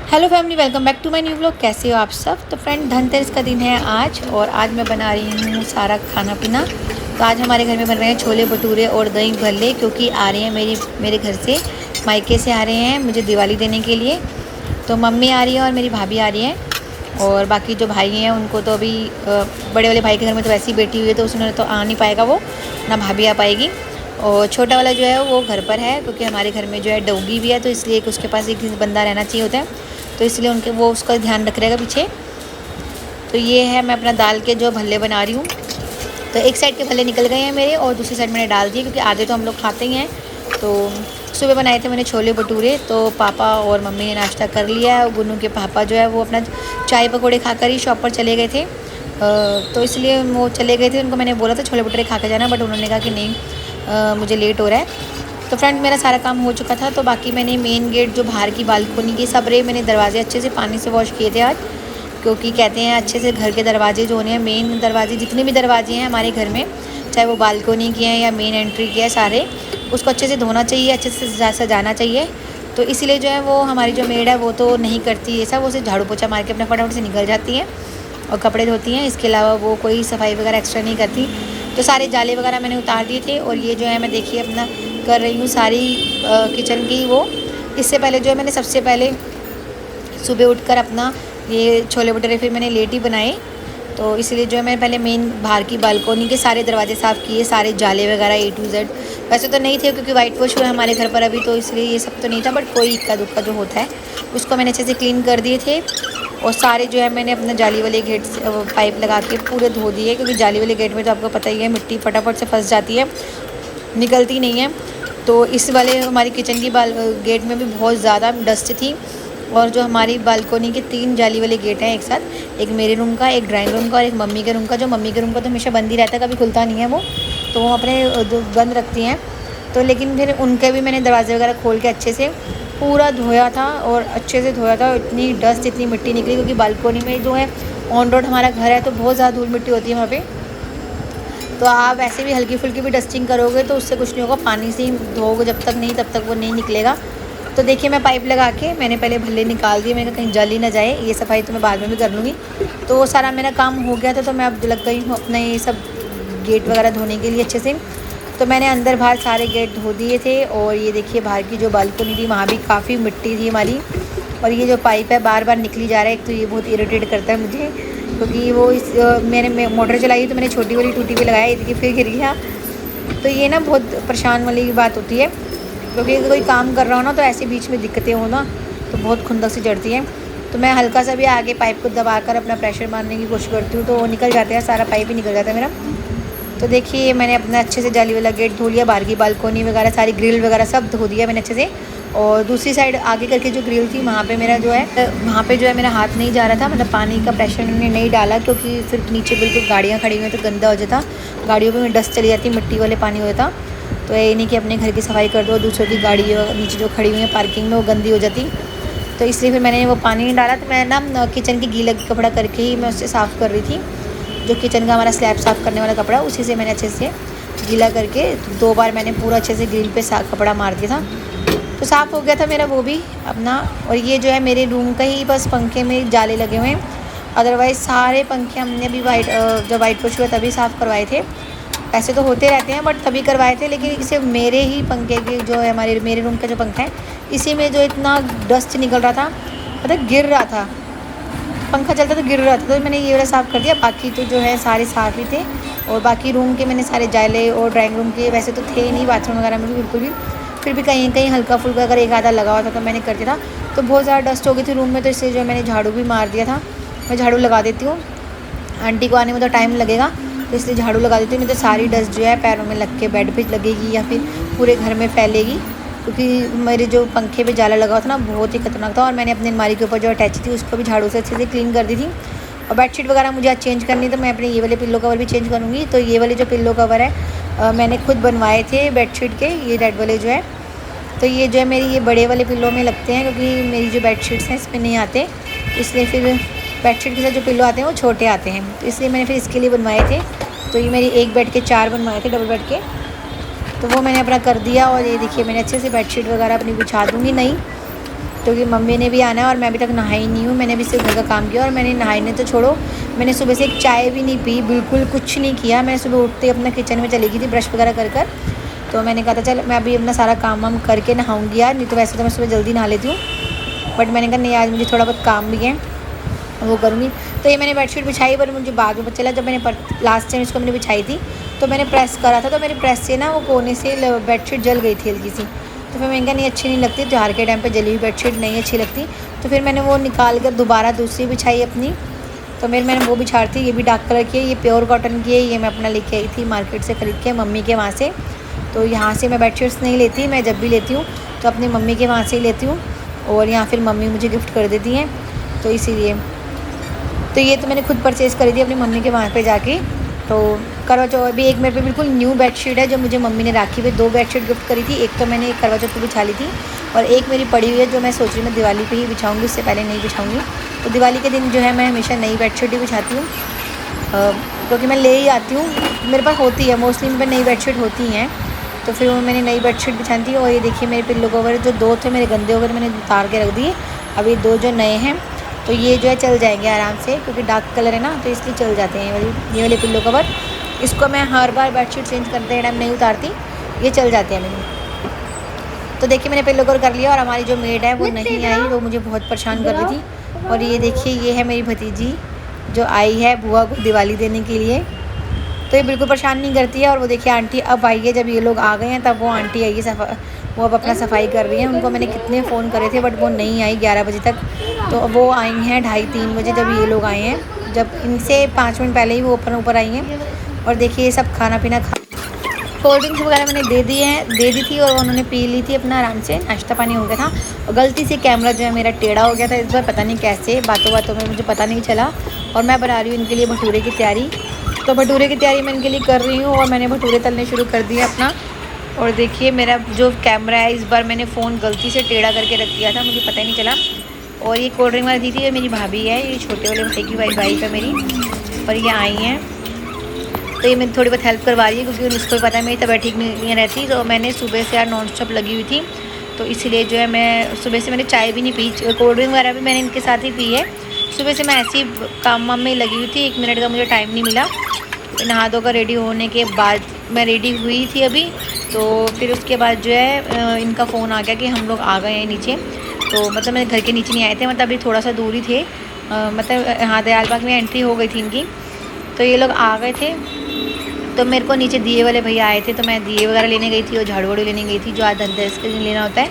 Hello family, welcome back to my new vlog. कैसे हो आप सब। तो फ्रेंड, धनतेरस का दिन है आज और आज मैं बना रही हूँ सारा खाना पीना। तो आज हमारे घर में बन रहे हैं छोले भटूरे और दही भल्ले, क्योंकि आ रहे हैं मेरे घर से, मायके से आ रहे हैं मुझे दिवाली देने के लिए। तो मम्मी आ रही है और मेरी भाभी आ रही है, और बाकी जो भाई हैं उनको तो अभी बड़े वाले भाई के घर में तो वैसे ही बैठी हुई है, तो उसने तो आ नहीं पाएगा, वो ना भाभी आ पाएगी। और छोटा वाला जो है वो घर पर है, क्योंकि हमारे घर में जो है डॉगी भी है, तो इसलिए उसके पास एक बंदा रहना चाहिए होता है, तो इसलिए उनके वो उसका ध्यान रख रहेगा पीछे। तो ये है, मैं अपना दाल के जो भल्ले बना रही हूँ। तो एक साइड के भल्ले निकल गए हैं मेरे और दूसरी साइड मैंने डाल दिए, क्योंकि आधे तो हम लोग खाते ही हैं। तो सुबह बनाए थे मैंने छोले भटूरे, तो पापा और मम्मी ने नाश्ता कर लिया है। और गुन्नू के पापा जो है वो अपना चाय पकौड़े खाकर ही शॉप पर चले गए थे, तो इसलिए वो चले गए थे। उनको मैंने बोला था छोले भटूरे खा कर जाना, बट उन्होंने कहा कि नहीं, मुझे लेट हो रहा है। तो फ्रेंड, मेरा सारा काम हो चुका था। तो बाकी मैंने मेन गेट जो बाहर की बालकोनी की सब रहे, मैंने दरवाजे अच्छे से पानी से वॉश किए थे आज, क्योंकि कहते हैं अच्छे से घर के दरवाजे जो होने हैं, मेन दरवाजे जितने भी दरवाजे हैं हमारे घर में, चाहे वो बालकोनी के हैं या मेन एंट्री के हैं, सारे उसको अच्छे से धोना चाहिए, अच्छे से सजाना चाहिए। तो इसीलिए जो है वो हमारी जो मेड है वो तो नहीं करती ये सब, वो सिर्फ झाड़ू पोछा मार के अपना फटाफट से निकल जाती है और कपड़े धोती हैं। इसके अलावा वो कोई सफाई वगैरह एक्स्ट्रा नहीं करती। तो सारे जाले वगैरह मैंने उतार दिए थे, और ये जो है मैं देखिए अपना कर रही हूँ सारी किचन की वो। इससे पहले जो है मैंने सबसे पहले सुबह उठकर अपना ये छोले भटूरे फिर मैंने लेट ही बनाए। तो इसलिए जो है मैंने पहले मेन बाहर की बालकोनी के सारे दरवाजे साफ़ किए, सारे जाले वगैरह A to Z। वैसे तो नहीं थे, क्योंकि वाइट वॉश हुआ है हमारे घर पर अभी, तो इसलिए ये सब तो नहीं था, बट कोई इक्का दुक्का जो होता है उसको मैंने अच्छे से क्लीन कर दिए थे। और सारे जो है मैंने अपना जाली वाले गेट से पाइप लगा के पूरे धो दिए, क्योंकि जाली वाले गेट में तो आपको पता ही है मिट्टी फटाफट से फंस जाती है, निकलती नहीं है। तो इस वाले हमारी किचन की गेट में भी बहुत ज़्यादा डस्ट थी। और जो हमारी बालकोनी के 3 जाली वाले गेट हैं एक साथ, एक मेरे रूम का, एक ड्राइंग रूम का और एक मम्मी के रूम का। जो मम्मी के रूम का तो हमेशा बंद ही रहता है, कभी खुलता नहीं है वो, तो वो अपने बंद रखती हैं। तो लेकिन फिर उनके भी मैंने दरवाजे वगैरह खोल के अच्छे से पूरा धोया था, और अच्छे से धोया था। इतनी डस्ट, इतनी मिट्टी निकली, क्योंकि बालकोनी में जो है ऑन रोड हमारा घर है, तो बहुत ज़्यादा धूल मिट्टी होती है वहाँ पर। तो आप ऐसे भी हल्की फुल्की भी डस्टिंग करोगे तो उससे कुछ नहीं होगा, पानी से ही धोओगे जब तक नहीं, तब तक वो नहीं निकलेगा। तो देखिए, मैं पाइप लगा के मैंने पहले भल्ले निकाल दिए, मैंने कहीं जल ही ना जाए। ये सफाई तो मैं बाद में भी कर लूँगी। तो वो सारा मेरा काम हो गया था, तो मैं अब लग गई हूँ अपना ये सब गेट वगैरह धोने के लिए अच्छे से। तो मैंने अंदर बाहर सारे गेट धो दिए थे। और ये देखिए, बाहर की जो बालकोनी थी वहाँ भी काफ़ी मिट्टी थी हमारी। और ये जो पाइप है बार बार निकली जा रहा है, एक तो ये बहुत इरिटेट करता है मुझे, क्योंकि वो मैंने मोटर चलाई तो मैंने छोटी वाली टूटी भी लगाया, ये देखिए फिर गिर गया। तो ये ना बहुत परेशान वाली बात होती है, क्योंकि अगर कोई काम कर रहा हो ना, तो ऐसे बीच में दिक्कतें हो ना, तो बहुत खुंदक सी चढ़ती है। तो मैं हल्का सा भी आगे पाइप को दबाकर अपना प्रेशर मारने की कोशिश करती हूँ, तो वो निकल जाता है, सारा पाइप ही निकल जाता है मेरा। तो देखिए, मैंने अपना अच्छे से जाली वाला गेट धो लिया, बाहर की बालकोनी वगैरह सारी ग्रिल वगैरह सब धो दिया मैंने अच्छे से। और दूसरी साइड आगे करके जो ग्रिल थी वहाँ पे मेरा जो है, वहाँ पे जो है मेरा हाथ नहीं जा रहा था, मतलब पानी का प्रेशर मैंने नहीं डाला, क्योंकि फिर नीचे बिल्कुल गाड़ियाँ खड़ी हुई हैं तो गंदा हो जाता, गाड़ियों पे डस्ट चली जाती, मिट्टी वाले पानी होता। तो ये नहीं कि अपने घर की सफाई कर दो, दूसरों की गाड़ी नीचे जो खड़ी हुई है पार्किंग में वो गंदी हो जाती। तो इसलिए फिर मैंने वो पानी नहीं डाला। तो मैं ना किचन की गीला कपड़ा करके ही मैं उससे साफ़ कर रही थी, जो किचन का हमारा स्लैब साफ़ करने वाला कपड़ा, उसी से मैंने अच्छे से गीला करके 2 बार मैंने पूरा अच्छे से ग्रिल पे कपड़ा मार दिया था, तो साफ़ हो गया था मेरा वो भी अपना। और ये जो है मेरे रूम का ही बस पंखे में जाले लगे हुए हैं, अदरवाइज़ सारे पंखे हमने अभी जब वाइट वॉश हुआ तभी साफ़ करवाए थे। ऐसे तो होते रहते हैं, बट तभी करवाए थे। लेकिन इसे मेरे ही पंखे के जो है मेरे रूम का जो पंखा है, इसी में जो इतना डस्ट निकल रहा था, मतलब गिर रहा था, पंखा चलता तो गिर रहा था, तो मैंने ये वाला साफ़ कर दिया। बाकी तो जो है सारे साफ़ ही थे। और बाकी रूम के मैंने सारे जाले, और ड्राइंग रूम के वैसे तो थे नहीं, बाथरूम वगैरह में भी बिल्कुल भी, फिर भी कहीं कहीं हल्का फुल्का अगर एक आधा लगा हुआ था तो मैंने कर दिया था। तो बहुत ज़्यादा डस्ट हो गई थी रूम में, तो इसलिए जो मैंने झाड़ू भी मार दिया था। मैं झाड़ू लगा देती हूँ, आंटी को आने में तो टाइम लगेगा, तो इसलिए झाड़ू लगा देती हूँ, नहीं तो सारी डस्ट जो है पैरों में लग के बेड पे लगेगी या फिर पूरे घर में फैलेगी। क्योंकि मेरे जो पंखे पे जाला लगा हुआ था ना, बहुत ही खतरनाक था। और मैंने अपनी अलमारी के ऊपर जो अटैच थी उसको भी झाड़ू से अच्छे से क्लीन कर दी थी। और बेडशीट वगैरह मुझे आज चेंज करनी, तो मैं अपने ये वाले पिल्लो कवर भी चेंज करूँगी। तो ये वाले जो पिल्लो कवर है मैंने खुद बनवाए थे बेडशीट के, ये रेड वाले जो है। तो ये जो है मेरी ये बड़े वाले पिल्लो में लगते हैं, क्योंकि मेरी जो बेडशीट्स हैं इसमें नहीं आते, इसलिए फिर बेडशीट के साथ जो पिल्लो आते हैं वो छोटे आते हैं, तो इसलिए मैंने फिर इसके लिए बनवाए थे। तो ये मेरी एक बेड के 4 बनवाए थे, डबल बेड के, तो वो मैंने अपना कर दिया। और ये देखिए मैंने अच्छे से बेडशीट वगैरह अपनी बिछा दूँगी नहीं, तो क्योंकि मम्मी ने भी आना है और मैं अभी तक नहाई नहीं हूँ। मैंने अभी सिर्फ घर का काम किया और मैंने नहाने तो छोड़ो, मैंने सुबह से एक चाय भी नहीं पी, बिल्कुल कुछ नहीं किया। मैं सुबह उठते ही अपना किचन में चली गई थी ब्रश वगैरह कर। तो मैंने कहा था चल मैं अभी अपना सारा काम वाम करके नहाऊँगी यार, नहीं तो वैसे तो मैं सुबह जल्दी नहा लेती हूँ, बट मैंने कहा नहीं आज मुझे थोड़ा बहुत काम भी है वो करूँगी। तो ये मैंने बेडशीट बिछाई, पर मुझे बाद में पता चला जब मैंने लास्ट टाइम इसको मैंने बिछाई थी तो मैंने प्रेस करा था, तो मेरे प्रेस से ना वो कोने से बेडशीट जल गई थी हल्की सी। तो फिर मैंने कहा नहीं अच्छी नहीं लगती, त्योहार के टाइम पे जली हुई बेडशीट नहीं अच्छी लगती। तो फिर मैंने वो निकाल कर दोबारा दूसरी बिछाई अपनी। तो मैंने वो बिछा थी, ये भी डार्क कलर की है, ये प्योर कॉटन की है, ये मैं अपना लेके आई थी मार्केट से ख़रीद के मम्मी के वहाँ से। तो यहाँ से मैं बेडशीट्स नहीं लेती, मैं जब भी लेती हूँ तो अपनी मम्मी के वहाँ से ही लेती हूँ, और यहाँ फिर मम्मी मुझे गिफ्ट कर देती हैं, तो इसीलिए। तो ये तो मैंने खुद परचेज़ करी थी अपनी मम्मी के वहाँ पे जाके। तो करवा चौथ भी एक मेरे पे बिल्कुल न्यू बेडशीट है जो मुझे मम्मी ने राखी पे 2 बेडशीट गिफ्ट करी थी। एक तो मैंने करवा चौथ पे बिछा ली थी और एक मेरी पड़ी हुई है जो मैं सोच रही हूँ मैं दिवाली पे ही बिछाऊँगी, उससे पहले नहीं बिछाऊँगी। तो दिवाली के दिन जो है मैं हमेशा नई बेडशीट ही बिछाती हूँ, क्योंकि मैं ले ही आती हूँ, मेरे पास होती है मोस्टली, मेरे नई बेडशीट होती हैं। तो फिर वो मैंने नई बेडशीट बिछाई थी। और ये देखिए मेरे पिल्लो कवर जो 2 थे मेरे गंदे हो गए, मैंने उतार के रख दिए। अभी 2 जो नए हैं तो ये जो है चल जाएंगे आराम से, क्योंकि डार्क कलर है ना तो इसलिए चल जाते हैं ये वाले पिल्लो कवर। इसको मैं हर बार बेडशीट चेंज करते टाइम नहीं उतारती, ये चल जाते हैं मेरे। तो देखिए मैंने पिल्लो कवर कर लिया और हमारी जो मेड है वो नहीं आई, वो मुझे बहुत परेशान कर रही थी। और ये देखिए ये है मेरी भतीजी जो आई है बुआ को दिवाली देने के लिए, तो ये बिल्कुल परेशान नहीं करती है। और वो देखिए आंटी अब आई है, जब ये लोग आ गए हैं तब वो आंटी आई है, वो अब अपना सफाई कर रही हैं। उनको मैंने कितने फ़ोन करे थे बट वो नहीं आई 11 बजे तक, तो वो आई हैं 2:30-3 बजे जब ये लोग आए हैं, जब इनसे 5 मिनट पहले ही वो ऊपर आई हैं। और देखिए ये सब खाना पीना कोल्ड ड्रिंक्स वगैरह मैंने दे दी थी और उन्होंने पी ली थी अपना आराम से, नाश्ता पानी हो गया था। और गलती से कैमरा जो है मेरा टेढ़ा हो गया था इस बार, पता नहीं कैसे, बातों में मुझे पता नहीं चला। और मैं बना रही हूँ इनके लिए भटूरे की तैयारी, तो भटूरे की तैयारी मैं इनके लिए कर रही हूँ और मैंने भटूरे तलने शुरू कर दिए अपना। और देखिए मेरा जो कैमरा है इस बार मैंने फ़ोन गलती से टेढ़ा करके रख दिया था, मुझे पता ही नहीं चला। और ये कोल्ड ड्रिंक वाली दी थी, ये मेरी भाभी है, ये छोटे वाले भाई की वाइफ है मेरी, और ये आई हैं। तो ये मेरी थोड़ी बहुत हेल्प करवा रही है क्योंकि उसको भी पता है मेरी तबीयत ठीक नहीं रहती। तो मैंने सुबह से यार नॉन स्टॉप लगी हुई थी, तो इसीलिए जो है मैं सुबह से मैंने चाय भी नहीं पी, कोल्ड ड्रिंक वगैरह भी मैंने इनके साथ ही पी है। सुबह से मैं ऐसी काम वाम में लगी हुई थी, 1 मिनट का मुझे टाइम नहीं मिला। नहा धोकर रेडी होने के बाद मैं रेडी हुई थी अभी, तो फिर उसके बाद जो है इनका फ़ोन आ गया कि हम लोग आ गए हैं नीचे। तो मतलब मेरे घर के नीचे नहीं आए थे, मतलब अभी थोड़ा सा दूर ही थे, मतलब यहाँ दयाल बाग में एंट्री हो गई थी इनकी। तो ये लोग आ गए थे, तो मेरे को नीचे दिए वाले भैया आए थे, तो मैं दिए वगैरह लेने गई थी और झाड़ू वाड़ू लेने गई थी जो आज धनतेरस के दिन लेना होता है।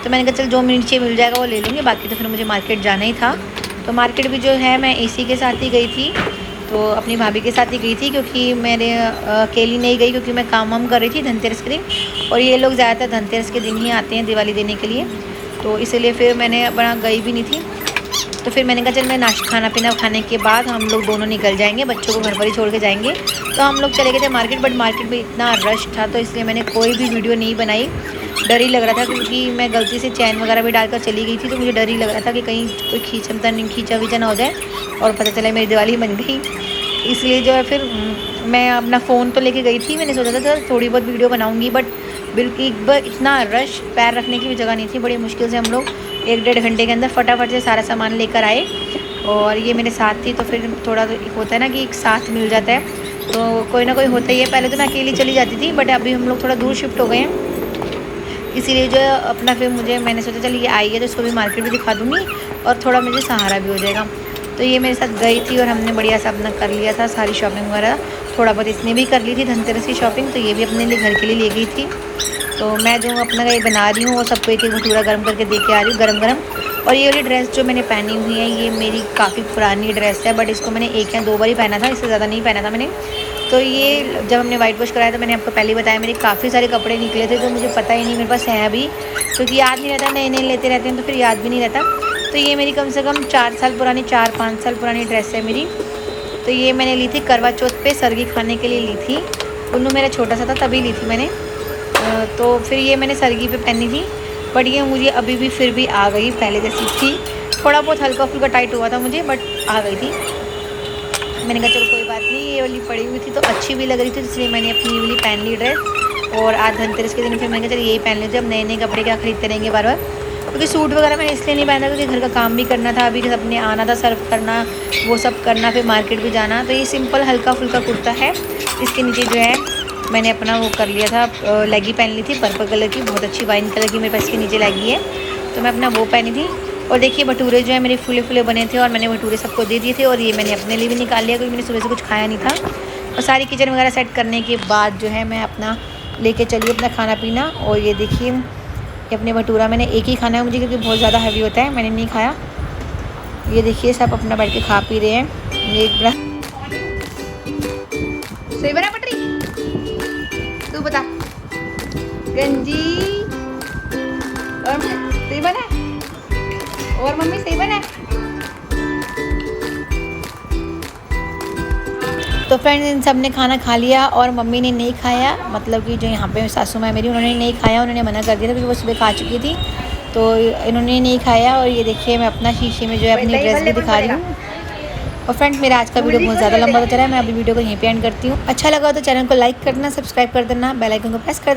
तो मैंने कहा चल जो नीचे मिल जाएगा वो ले लूँगी, बाकी तो फिर मुझे मार्केट जाना ही था। तो मार्केट भी जो है मैं इसी के साथ ही गई थी, तो अपनी भाभी के साथ ही गई थी, क्योंकि मेरे अकेली नहीं गई क्योंकि मैं काम वाम कर रही थी धनतेरस के दिन, और ये लोग ज़्यादातर धनतेरस के दिन ही आते हैं दिवाली देने के लिए, तो इसलिए फिर मैंने अपना गई भी नहीं थी। तो फिर मैंने कहा चल मैं खाना पीना खाने के बाद हम लोग दोनों निकल जाएंगे, बच्चों को घर पर ही छोड़ के जाएंगे। तो हम लोग चले गए थे मार्केट, बट मार्केट में इतना रश था तो इसलिए मैंने कोई भी वीडियो नहीं बनाई, डर ही लग रहा था, क्योंकि मैं गलती से चैन वगैरह भी डालकर चली गई थी, तो मुझे डर ही लग रहा था कि कहीं कोई खींचा वीचा ना हो जाए और पता चले मेरी दिवाली बन गई। इसलिए जो है फिर मैं अपना फ़ोन तो लेके गई थी, मैंने सोचा था चल थोड़ी बहुत वीडियो बनाऊंगी, बट बिल्कुल एक बार इतना रश, पैर रखने की भी जगह नहीं थी। बड़ी मुश्किल से हम लोग 1-1.5 घंटे के अंदर फटाफट से सारा सामान लेकर आए, और ये मेरे साथ थी, तो फिर थोड़ा तो होता है ना कि एक साथ मिल जाता है, तो कोई ना कोई होता ही है। पहले तो मैं अकेली चली जाती थी, बट अभी हम लोग थोड़ा दूर शिफ्ट हो गए हैं, इसीलिए जो है अपना फिर मैंने सोचा चल ये आई है तो इसको भी मार्केट भी दिखा दूँगी और थोड़ा मुझे सहारा भी हो जाएगा। तो ये मेरे साथ गई थी और हमने बढ़िया सा अपना कर लिया था सारी शॉपिंग वगैरह, थोड़ा बहुत इसने भी कर ली थी धनतेरस की शॉपिंग, तो ये भी अपने लिए घर के लिए ले गई थी। तो मैं जो अपना ये बना रही हूँ वो सबको एक भटूरा गर्म करके दे के आ रही हूँ गरम। और ये वाली ड्रेस जो मैंने पहनी हुई है ये मेरी काफ़ी पुरानी ड्रेस है, बट इसको मैंने 1 या 2 बार ही पहना था, इससे ज़्यादा नहीं पहना था मैंने। तो ये जब हमने वाइट वॉश कराया तो मैंने आपको पहले ही बताया मेरे काफ़ी सारे कपड़े निकले थे, जो मुझे पता ही नहीं मेरे पास है अभी, क्योंकि याद नहीं रहता, नए लेते रहते हैं तो फिर याद भी नहीं रहता। तो ये मेरी कम से कम 4-5 साल पुरानी ड्रेस है मेरी। तो ये मैंने ली थी करवा चौथ पे सरगी खाने के लिए ली थी, उन्नू मेरा छोटा सा था तभी ली थी मैंने। तो फिर ये मैंने सरगी पे पहनी थी, बट ये मुझे अभी भी फिर भी आ गई पहले जैसी थी, थोड़ा बहुत हल्का फुल्का टाइट हुआ था मुझे, बट आ गई थी। मैंने कहा चलो कोई बात नहीं, ये वाली पड़ी हुई थी तो अच्छी भी लग रही थी, इसलिए मैंने अपनी ये वाली पहन ली ड्रेस। और आज धनतेरस के दिन फिर मैंने कहा चलो यही पहन लीजिए, अब नए कपड़े क्या खरीदते रहेंगे बार बार। क्योंकि सूट वगैरह मैंने इसलिए नहीं पहना क्योंकि घर का काम भी करना था, अभी सबने आना था, सर्व करना, वो सब करना, फिर मार्केट भी जाना। तो ये सिंपल हल्का फुल्का कुर्ता है। इसके नीचे जो है मैंने अपना वो कर लिया था, लेगी पहन ली थी पर्पल कलर की, बहुत अच्छी वाइन कलर की मेरे पास के नीचे लेगी है, तो मैं अपना वो पहनी थी। और देखिए भटूरे जो है मेरे फूले फूले बने थे और मैंने भटूरे सबको दे दिए थे, और ये मैंने अपने लिए भी निकाल लिया क्योंकि मैंने सुबह से कुछ खाया नहीं था। और सारी किचन वगैरह सेट करने के बाद जो है मैं अपना लेके चली अपना खाना पीना। और ये देखिए ये अपने भटूरा मैंने एक ही खाना है मुझे क्योंकि बहुत ज़्यादा हैवी होता है, मैंने नहीं खाया। ये देखिए सब अपना बैठ के खा पी रहे हैं। ये एक बड़ा सही बना पटरी, तू बता गंजी और सही बना और मम्मी सही बना। तो फ्रेंड्स इन सब ने खाना खा लिया और मम्मी ने नहीं खाया, मतलब कि जो यहाँ पे सासू माँ मेरी उन्होंने नहीं खाया, उन्होंने मना कर दिया था क्योंकि वो सुबह खा चुकी थी, तो इन्होंने नहीं खाया। और ये देखिए मैं अपना शीशे में जो है अपनी ड्रेस भी दिखा रही हूँ। और फ्रेंड्स मेरा आज का वीडियो बहुत ज़्यादा लंबा हो चला है, मैं अभी वीडियो को यहीं पे एंड करती हूँ। अच्छा लगा तो चैनल को लाइक करना, सब्सक्राइब कर देना, बेल आइकन को प्रेस कर